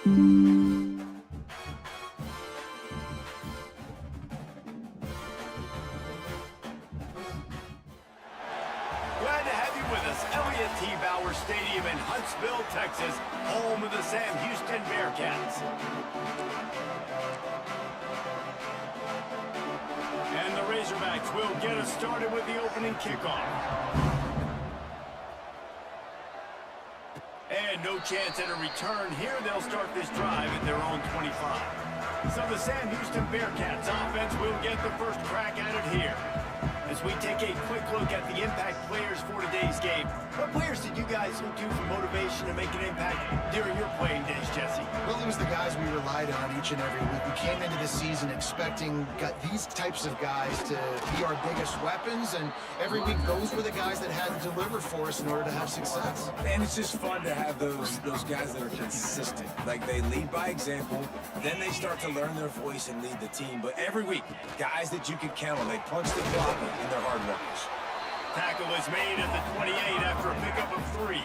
Glad to have you with us. Elliott T. Bauer Stadium in Huntsville, Texas, home of the Sam Houston Bearcats. And the Razorbacks will get us started with the opening kickoff. And no chance at a return here. They'll start this drive at their own 25. So the Sam Houston Bearcats offense will get the first crack at it here. As we take a quick look at the impact players for today's game, what players did you guys look to for motivation to make an impact during your playing days, Jesse? Well, it was the guys we relied on each and every week. We came into the season expecting these types of guys to be our biggest weapons, and every week those were the guys that had to deliver for us in order to have success. And it's just fun to have those guys that are consistent. Like, they lead by example, then they start to learn their voice and lead the team. But every week, guys that you can count on, they punch the clock and they're hard workers. Tackle is made at the 28 after a pickup of 3.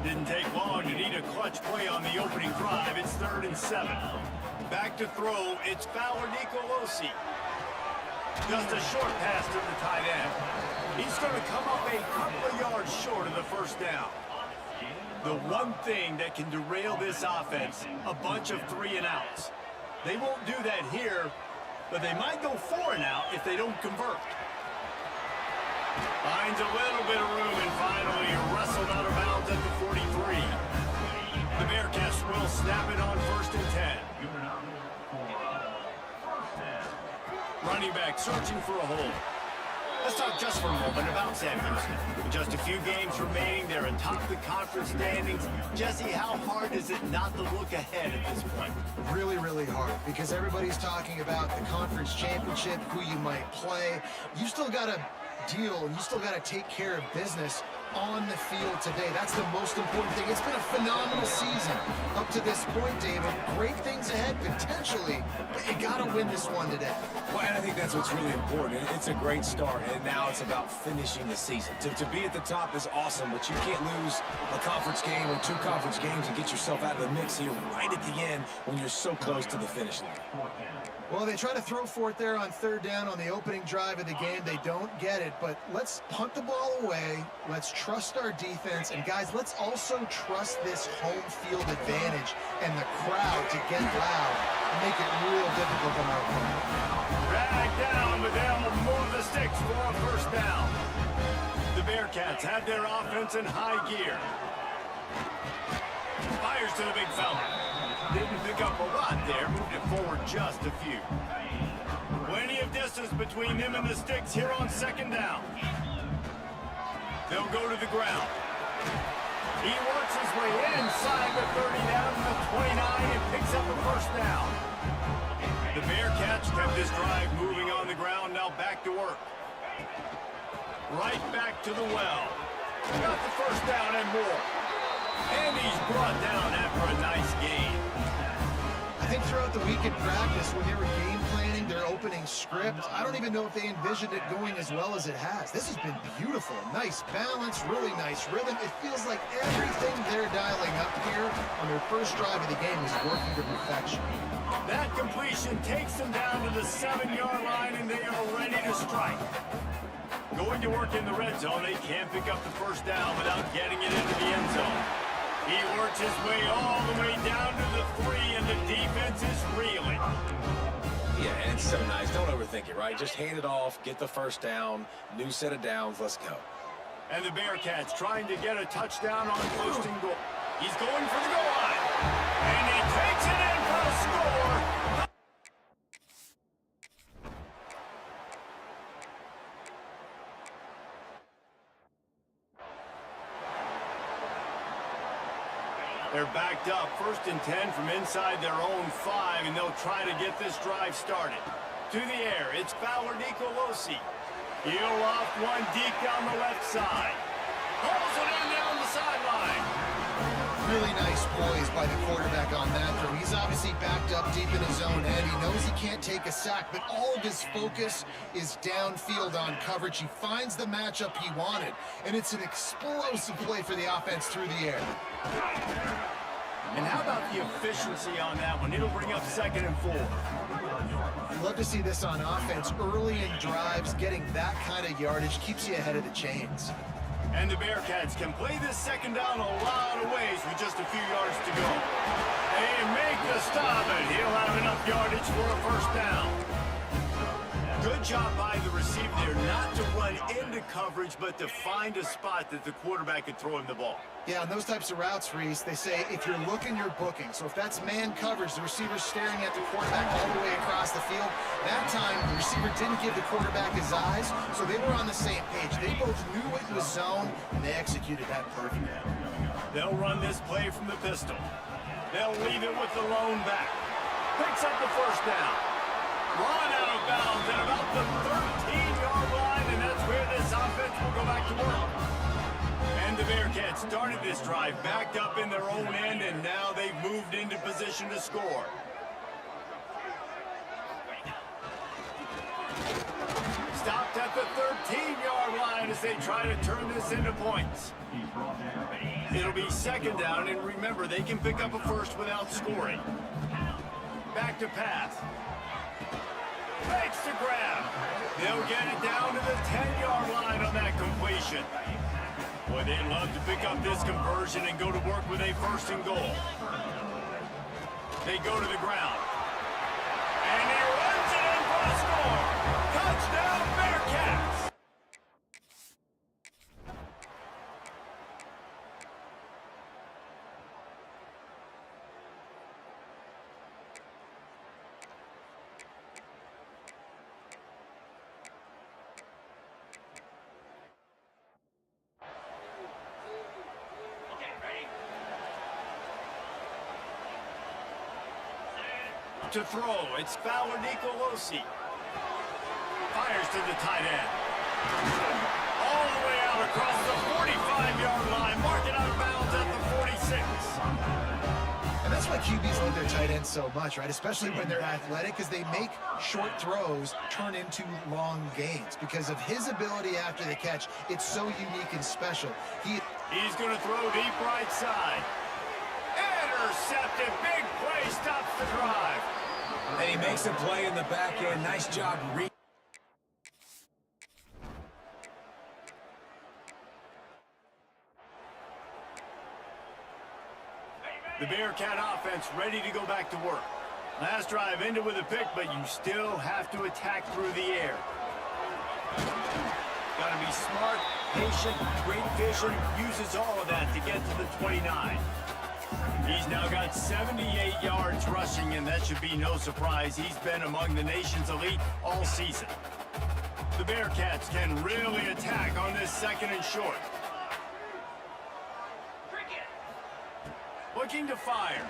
Didn't take long to need a clutch play on the opening drive. It's 3rd and 7. Back to throw, it's Fowler Nicolosi. Just a short pass to the tight end. He's going to come up a couple of yards short of the first down. The one thing that can derail this offense, a bunch of 3 and outs. They won't do that here, but they might go 4 and out if they don't convert. Finds a little bit of room and finally wrestled out of bounds at the 43. The Bearcats will snap it on 1st and 10. Running back searching for a hole. Let's talk just for a moment about Sam Houston. With just a few games remaining, they're atop the conference standings. Jesse, how hard is it not to look ahead at this point? Really, really hard, because everybody's talking about the conference championship, who you might play. You still got to deal, and you still got to take care of business on the field today. That's the most important thing. It's been a phenomenal season up to this point, David. Great things ahead, potentially, but you got to win this one today. Well, and I think that's what's really important. It's a great start, and now it's about finishing the season. To be at the top is awesome, but you can't lose a conference game or 2 conference games and get yourself out of the mix here right at the end when you're so close to the finish line. Well, they try to throw for it there on 3rd down on the opening drive of the game. They don't get it, but let's punt the ball away. Let's trust our defense. And, guys, let's also trust this home field advantage and the crowd to get loud and make it real difficult on our opponent. Drag down, but they'll move the sticks for a 1st down. The Bearcats have their offense in high gear. Fires to the big fella. Didn't pick up a lot there, moved it forward just a few. Plenty of distance between them and the sticks here on 2nd down. They'll go to the ground. He works his way inside the 30 down to the 29 and picks up a 1st down. The Bearcats kept this drive moving on the ground, now back to work. Right back to the well. Got the 1st down and more. And he's brought down after a nice game. I think throughout the week in practice, when they were game planning their opening script, I don't even know if they envisioned it going as well as it has. This has been beautiful. Nice balance, really nice rhythm. It feels like everything they're dialing up here on their first drive of the game is working to perfection. That completion takes them down to the 7-yard line, and they are ready to strike. Going to work in the red zone, they can't pick up the 1st down without getting it into the end zone. He works his way all the way down to the 3, and the defense is reeling. Yeah, and it's so nice. Don't overthink it, right? Just hand it off, get the 1st down, new set of downs, let's go. And the Bearcats trying to get a touchdown on 1st and goal. He's going for the goal line. And he takes it in for a score. They're backed up, 1st and 10 from inside their own 5, and they'll try to get this drive started. To the air, it's Fowler Nicolosi. He'll off one deep down the left side. Pulls it in down the sideline. Really nice poise by the quarterback on that throw. He's obviously backed up deep in his own end. He knows he can't take a sack, but all of his focus is downfield on coverage. He finds the matchup he wanted, and it's an explosive play for the offense through the air. And how about the efficiency on that one? It'll bring up 2nd and 4. I'd love to see this on offense. Early in drives, getting that kind of yardage keeps you ahead of the chains. And the Bearcats can play this 2nd down a lot of ways with just a few yards to go. They make the stop, and he'll have enough yardage for a 1st down. Good job by the receiver there, not to run into coverage, but to find a spot that the quarterback could throw him the ball. Yeah, on those types of routes, Reese, they say if you're looking, you're booking. So if that's man coverage, the receiver's staring at the quarterback all the way across the field. That time, the receiver didn't give the quarterback his eyes, so they were on the same page. They both knew it was zone, and they executed that perfectly. They'll run this play from the pistol. They'll leave it with the lone back. Picks up the 1st down. Run out of bounds at about the 13-yard line, and that's where this offense will go back to work. And the Bearcats started this drive backed up in their own end, and now they've moved into position to score. Stopped at the 13-yard line as they try to turn this into points. It'll be 2nd down, and remember, they can pick up a 1st without scoring. Back to pass. Fakes the grab. They'll get it down to the 10-yard line on that completion. Boy, they'd love to pick up this conversion and go to work with a 1st and goal. They go to the ground. And he runs it in for a score. Touchdown, Bearcats! To throw, it's Fowler Nicolosi. Fires to the tight end. All the way out across the 45-yard line. Mark it out of bounds at the 46. And that's why QBs love their tight ends so much, right? Especially when they're athletic, because they make short throws turn into long gains. Because of his ability after the catch, it's so unique and special. He's going to throw deep right side. Intercepted. Big play stops the drive. And he makes a play in the back end. Nice job. The Bearcat offense ready to go back to work. Last drive ended with a pick, but you still have to attack through the air. Got to be smart, patient, great vision, uses all of that to get to the 29. He's now got 78 yards rushing, and that should be no surprise. He's been among the nation's elite all season. The Bearcats can really attack on this 2nd and short. Looking to fire.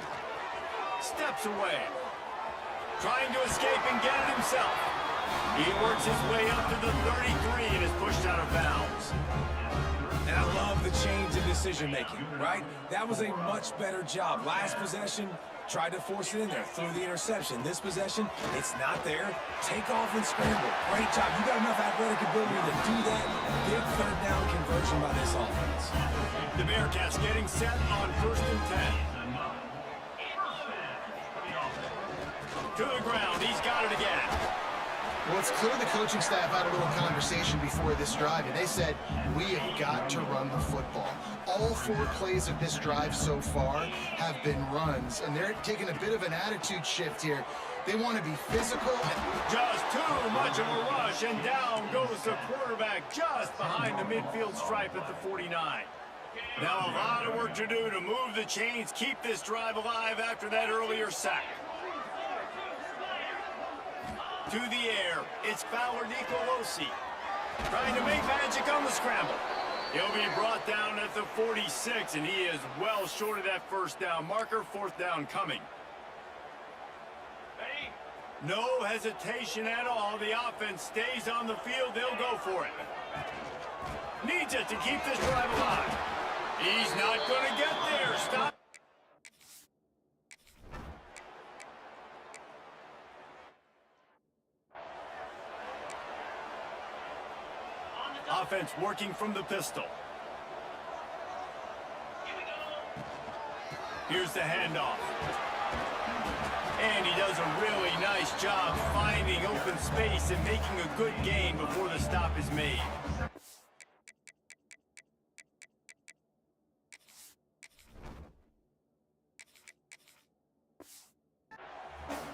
Steps away. Trying to escape and get it himself. He works his way up to the 33 and is pushed out of bounds. And I love the change in decision-making, right? That was a much better job. Last possession, tried to force it in there, threw the interception. This possession, it's not there. Take off and scramble. Great job. You got enough athletic ability to do that. Big 3rd down conversion by this offense. The Bearcats getting set on 1st and 10. To the ground. He's got it again. Well, it's clear the coaching staff had a little conversation before this drive, and they said, we have got to run the football. All 4 plays of this drive so far have been runs, and they're taking a bit of an attitude shift here. They want to be physical. Just too much of a rush, and down goes the quarterback just behind the midfield stripe at the 49. Now a lot of work to do to move the chains, keep this drive alive after that earlier sack. To the air, it's Fowler Nicolosi. Trying to make magic on the scramble. He'll be brought down at the 46, and he is well short of that 1st down marker. 4th down coming. No hesitation at all. The offense stays on the field. They'll go for it. Needs it to keep this drive alive. He's not going to get there. Stop. Offense working from the pistol. Here's the handoff. And he does a really nice job finding open space and making a good gain before the stop is made.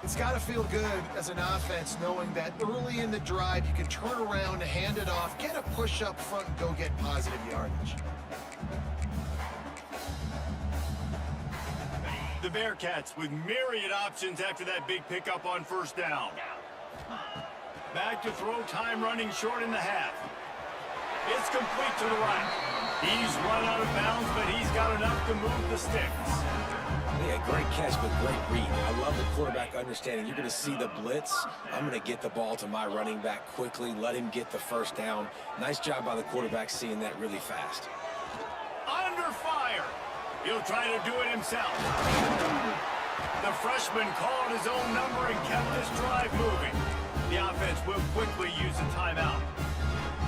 It's got to feel good as an offense knowing that early in the drive you can turn around, hand it off, get a push up front, and go get positive yardage. The Bearcats with myriad options after that big pickup on first down. Back to throw, time running short in the half. It's complete to the right. He's run out of bounds, but he's got enough to move the sticks. Yeah, great catch, but great read. I love the quarterback understanding. You're going to see the blitz. I'm going to get the ball to my running back quickly, let him get the first down. Nice job by the quarterback seeing that really fast. Under fire. He'll try to do it himself. The freshman called his own number and kept this drive moving. The offense will quickly use a timeout.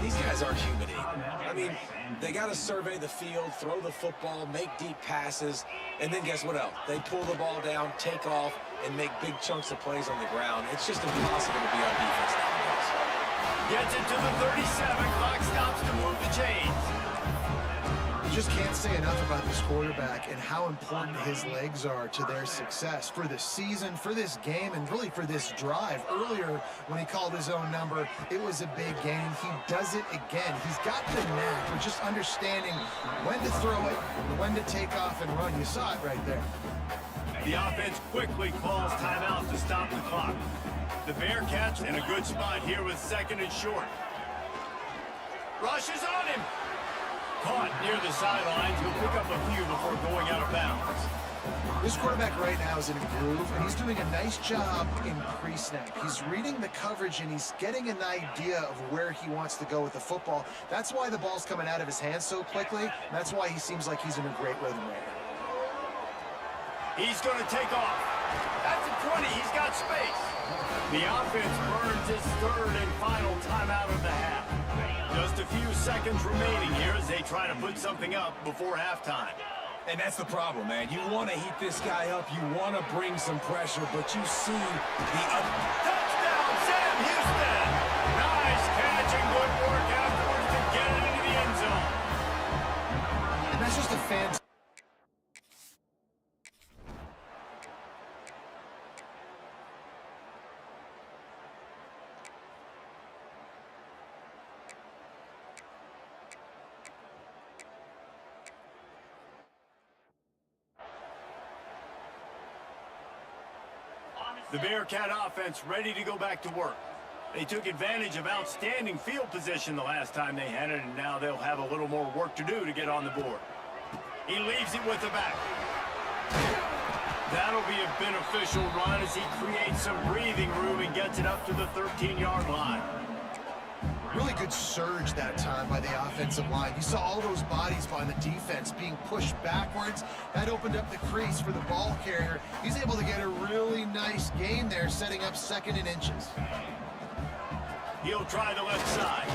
These guys aren't human. I mean, they got to survey the field, throw the football, make deep passes, and then guess what else? They pull the ball down, take off, and make big chunks of plays on the ground. It's just impossible to be on defense nowadays. Gets it to the 37. Clock stops to move the chains. You just can't say enough about this quarterback and how important his legs are to their success for the season, for this game, and really for this drive. Earlier, when he called his own number, it was a big gain. He does it again. He's got the knack for just understanding when to throw it, when to take off and run. You saw it right there. The offense quickly calls timeout to stop the clock. The Bearcats in a good spot here with second and short. Rushes on him. Caught near the sidelines. He'll pick up a few before going out of bounds. This quarterback right now is in a groove, and he's doing a nice job in pre-snap. He's reading the coverage, and he's getting an idea of where he wants to go with the football. That's why the ball's coming out of his hands so quickly, and that's why he seems like he's in a great rhythm right now. He's going to take off. That's a 20. He's got space. The offense burns his third and final timeout of the half. Just a few seconds remaining here as they try to put something up before halftime. And that's the problem, man. You want to heat this guy up. You want to bring some pressure, but you see the touchdown, Sam Houston! Nice catch and good work afterwards to get it into the end zone. And that's just a fantastic. The Bearcat offense ready to go back to work. They took advantage of outstanding field position the last time they had it, and now they'll have a little more work to do to get on the board. He leaves it with the back. That'll be a beneficial run as he creates some breathing room and gets it up to the 13-yard line. Really good surge that time by the offensive line. You saw all those bodies by the defense being pushed backwards. That opened up the crease for the ball carrier. He's able to get a really nice gain there, setting up second and inches. He'll try the left side.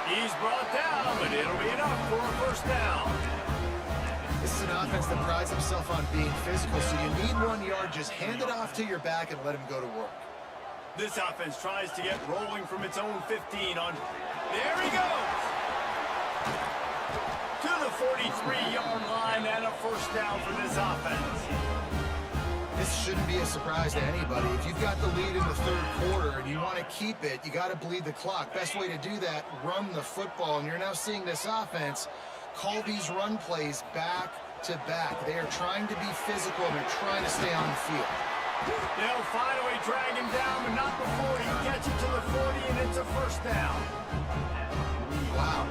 He's brought down, but it'll be enough for a first down. This is an offense that prides himself on being physical, so you need 1 yard. Just hand it off to your back and let him go to work. This offense tries to get rolling from its own 15 on. There he goes! To the 43-yard line and a first down for this offense. This shouldn't be a surprise to anybody. If you've got the lead in the third quarter and you want to keep it, you got to bleed the clock. Best way to do that, run the football. And you're now seeing this offense call these run plays back to back. They are trying to be physical, and they're trying to stay on the field. They'll finally drag him down, but not before he gets it to the 40, and it's a first down. Wow.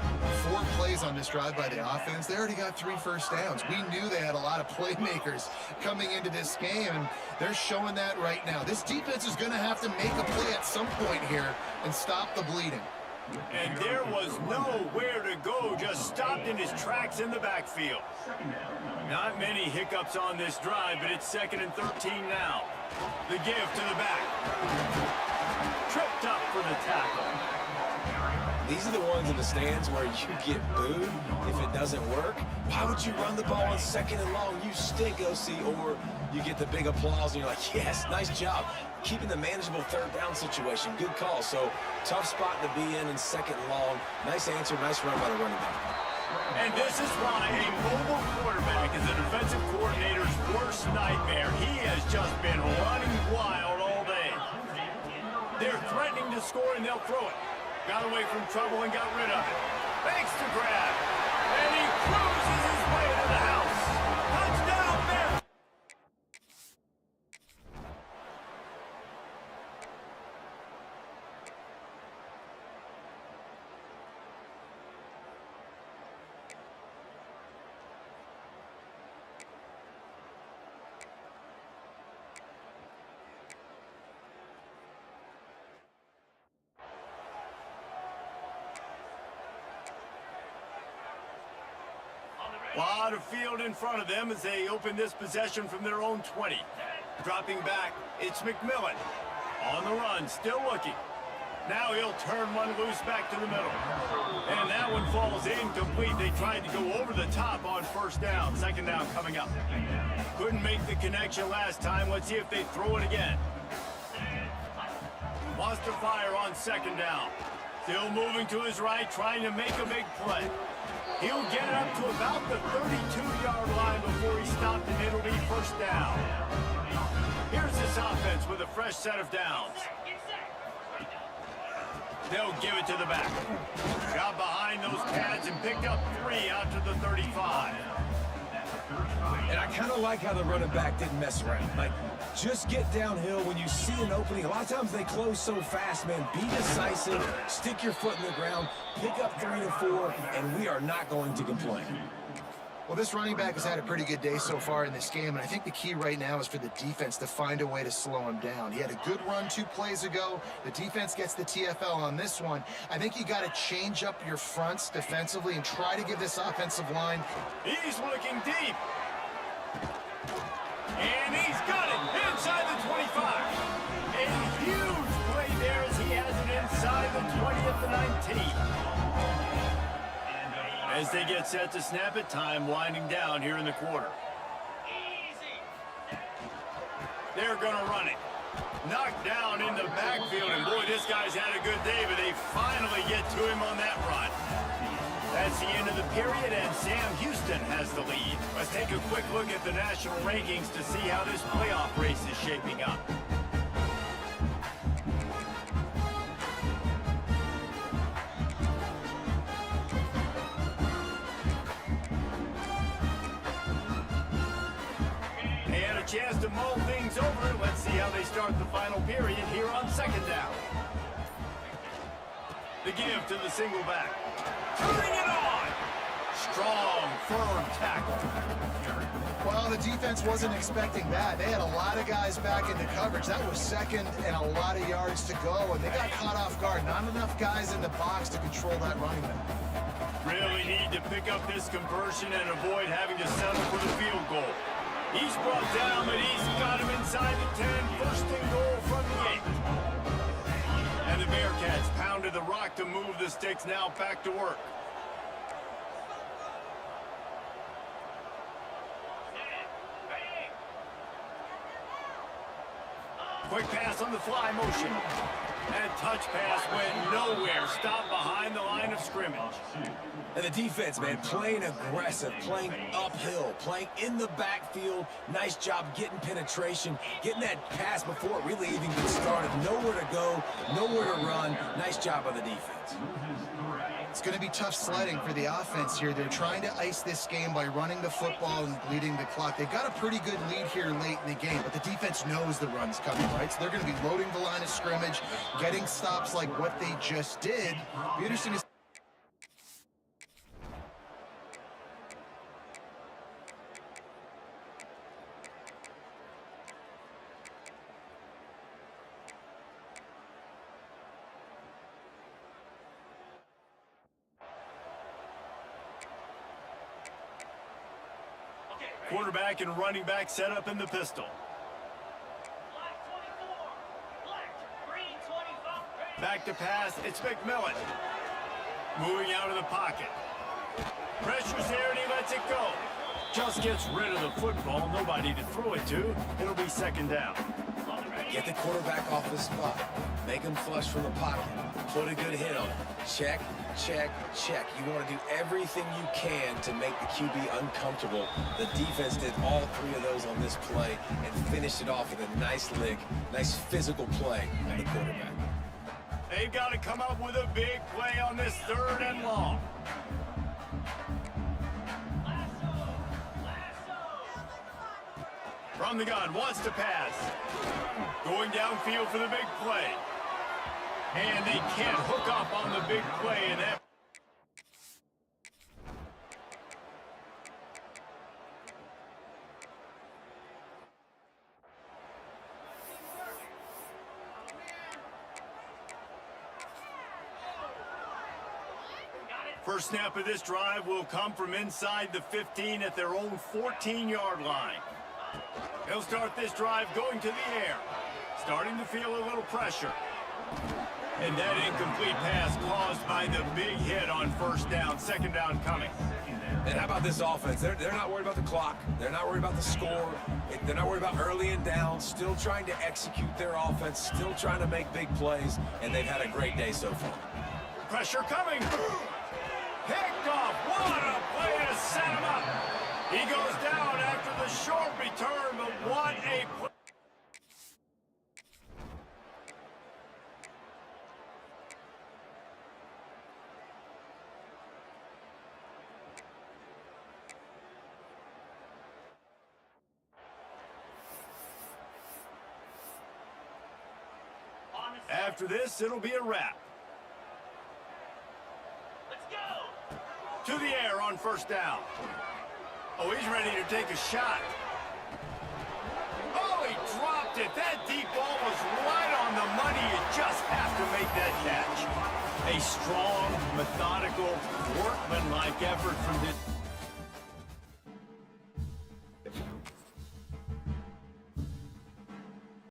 4 plays on this drive by the offense. They already got 3 first downs. We knew they had a lot of playmakers coming into this game, and they're showing that right now. This defense is going to have to make a play at some point here and stop the bleeding. And there was nowhere to go, just stopped in his tracks in the backfield. Not many hiccups on this drive, but it's second and 13 now. The give to the back. Tripped up for the tackle. These are the ones in the stands where you get booed if it doesn't work. Why would you run the ball on 2nd and long? You stink, OC. Or you get the big applause and you're like, yes, nice job. Keeping the manageable 3rd down situation. Good call. So tough spot to be in 2nd and long. Nice answer, nice run by the running back. And this is why a mobile quarterback is a defensive coordinator's worst nightmare. He has just been running wild all day. They're threatening to score and they'll throw it. Got away from trouble and got rid of it. Makes the grab. And he cruises his way to the house. Touchdown, Bears! Lot of field in front of them as they open this possession from their own 20. Dropping back, it's McMillan. On the run, still looking. Now he'll turn one loose back to the middle. And that one falls incomplete. They tried to go over the top on 1st down. 2nd down coming up. Couldn't make the connection last time. Let's see if they throw it again. Lost to fire on 2nd down. Still moving to his right, trying to make a big play. He'll get it up to about the 32-yard line before he stopped, and it'll be 1st down. Here's this offense with a fresh set of downs. They'll give it to the back. Got behind those pads and picked up 3 out to the 35. And I kind of like how the running back didn't mess around. Like, just get downhill when you see an opening. A lot of times they close so fast, man. Be decisive, stick your foot in the ground, pick up 3 and 4, and we are not going to complain. Well, this running back has had a pretty good day so far in this game, and I think the key right now is for the defense to find a way to slow him down. He had a good run 2 plays ago. The defense gets the TFL on this one. I think you got to change up your fronts defensively and try to give this offensive line. He's looking deep. And he's got it inside the 25. A huge play there as he has it inside the 20 at the 19. As they get set to snap it, time winding down here in the quarter. They're going to run it. Knocked down in the backfield, and boy, this guy's had a good day, but they finally get to him on that run. That's the end of the period, and Sam Houston has the lead. Let's take a quick look at the national rankings to see how this playoff race is shaping up. And a chance to mull things over. Let's see how they start the final period here on 2nd down. The give to the single back. Turning it on! Strong, firm tackle. Well, the defense wasn't expecting that. They had a lot of guys back into coverage. That was 2nd and a lot of yards to go, and they got caught off guard. Not enough guys in the box to control that running back. Really need to pick up this conversion and avoid having to settle for the field goal. He's brought down, but he's got him inside the 10. 1st and goal from the 8. And the Bearcats pounded the rock to move the sticks, now back to work. Quick pass on the fly motion. And touch pass went nowhere. Stopped behind the line of scrimmage. And the defense, man, playing aggressive, playing uphill, playing in the backfield. Nice job getting penetration, getting that pass before it really even gets started. Nowhere to go, nowhere to run. Nice job by the defense. It's going to be tough sledding for the offense here. They're trying to ice this game by running the football and bleeding the clock. They've got a pretty good lead here late in the game, but the defense knows the run's coming, right? So they're going to be loading the line of scrimmage, getting stops like what they just did. Be interesting to see. Quarterback and running back set up in the pistol. Back to pass, it's McMillan. Moving out of the pocket. Pressure's there and he lets it go. Just gets rid of the football. Nobody to throw it to. It'll be second down. Get the quarterback off his spot. Make him flush from the pocket. Put a good hit on him. Check, check, check. You want to do everything you can to make the QB uncomfortable. The defense did all three of those on this play and finished it off with a nice lick, nice physical play on the quarterback. They've got to come up with a big play on this 3rd and long. From the gun, wants to pass. Going downfield for the big play. And they can't hook up on the big play, and that... First snap of this drive will come from inside the 15 at their own 14-yard line. They'll start this drive going to the air. Starting to feel a little pressure. And that incomplete pass caused by the big hit on first down. Second down coming. And how about this offense? They're not worried about the clock. They're not worried about the score. They're not worried about early and down. Still trying to execute their offense. Still trying to make big plays. And they've had a great day so far. Pressure coming. Picked off. What a play to set him up. He goes down after the short return, but what a play. After this, it'll be a wrap. Let's go. To the air on first down. Oh, he's ready to take a shot. Oh, he dropped it. That deep ball was right on the money. You just have to make that catch. A strong, methodical, workmanlike effort from this.